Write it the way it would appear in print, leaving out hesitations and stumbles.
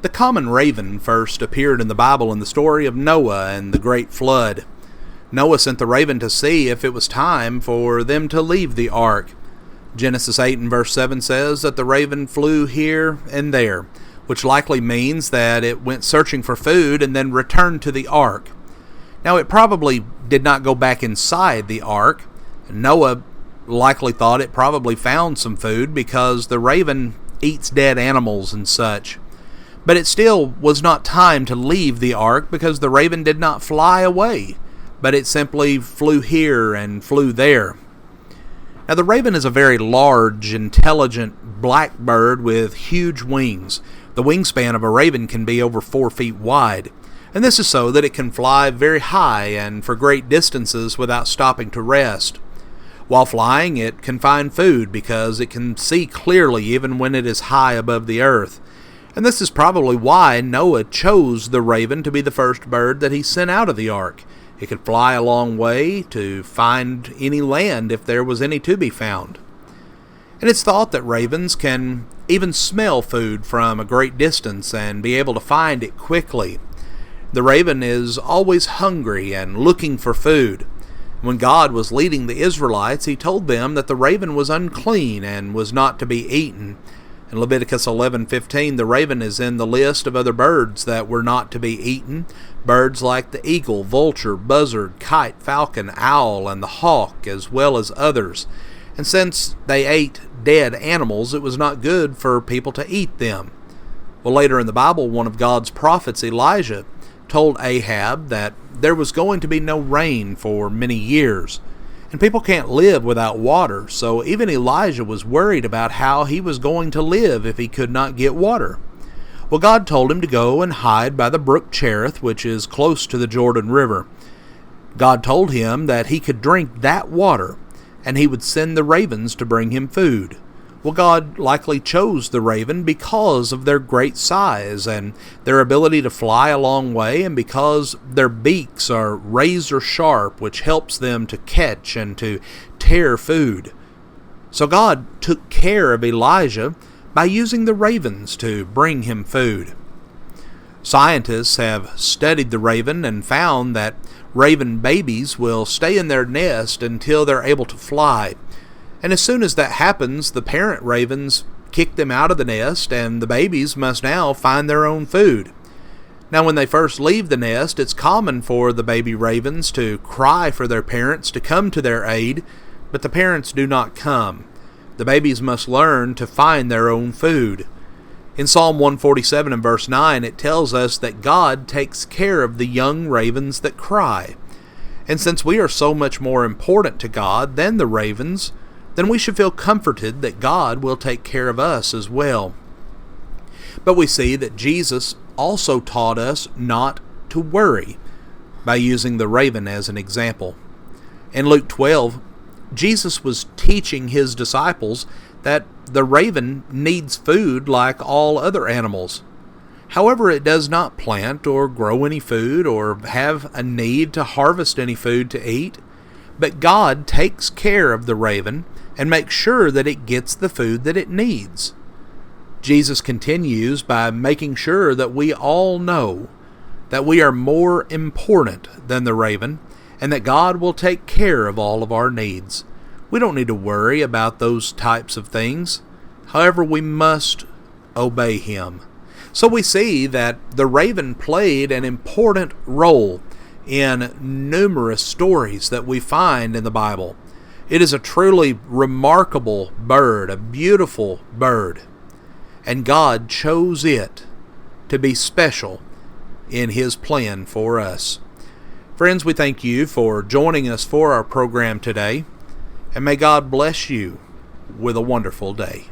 The common raven first appeared in the Bible in the story of Noah and the great flood. Noah sent the raven to see if it was time for them to leave the ark. Genesis 8 and verse 7 says that the raven flew here and there, which likely means that it went searching for food and then returned to the ark. Now, it probably did not go back inside the ark. Noah likely thought it probably found some food because the raven eats dead animals and such. But it still was not time to leave the ark because the raven did not fly away, but it simply flew here and flew there. Now, the raven is a very large, intelligent black bird with huge wings. The wingspan of a raven can be over 4 feet wide, and this is so that it can fly very high and for great distances without stopping to rest. While flying, it can find food because it can see clearly even when it is high above the earth. And this is probably why Noah chose the raven to be the first bird that he sent out of the ark. It could fly a long way to find any land if there was any to be found. And it's thought that ravens can even smell food from a great distance and be able to find it quickly. The raven is always hungry and looking for food. When God was leading the Israelites, he told them that the raven was unclean and was not to be eaten. In Leviticus 11:15, the raven is in the list of other birds that were not to be eaten. Birds like the eagle, vulture, buzzard, kite, falcon, owl, and the hawk, as well as others. And since they ate dead animals, it was not good for people to eat them. Well, later in the Bible, one of God's prophets, Elijah, told Ahab that there was going to be no rain for many years. And people can't live without water, so even Elijah was worried about how he was going to live if he could not get water. Well, God told him to go and hide by the brook Cherith, which is close to the Jordan River. God told him that he could drink that water, and he would send the ravens to bring him food. Well, God likely chose the raven because of their great size and their ability to fly a long way, and because their beaks are razor sharp, which helps them to catch and to tear food. So God took care of Elijah by using the ravens to bring him food. Scientists have studied the raven and found that raven babies will stay in their nest until they're able to fly. And as soon as that happens, the parent ravens kick them out of the nest, and the babies must now find their own food. Now, when they first leave the nest, it's common for the baby ravens to cry for their parents to come to their aid, but the parents do not come. The babies must learn to find their own food. In Psalm 147 and verse 9, it tells us that God takes care of the young ravens that cry. And since we are so much more important to God than the ravens, then we should feel comforted that God will take care of us as well. But we see that Jesus also taught us not to worry by using the raven as an example. In Luke 12, Jesus was teaching his disciples that the raven needs food like all other animals. However, it does not plant or grow any food or have a need to harvest any food to eat, but God takes care of the raven and makes sure that it gets the food that it needs. Jesus continues by making sure that we all know that we are more important than the raven and that God will take care of all of our needs. We don't need to worry about those types of things. However, we must obey him. So we see that the raven played an important role in numerous stories that we find in the Bible. It is a truly remarkable bird, a beautiful bird, and God chose it to be special in his plan for us. Friends, we thank you for joining us for our program today, and may God bless you with a wonderful day.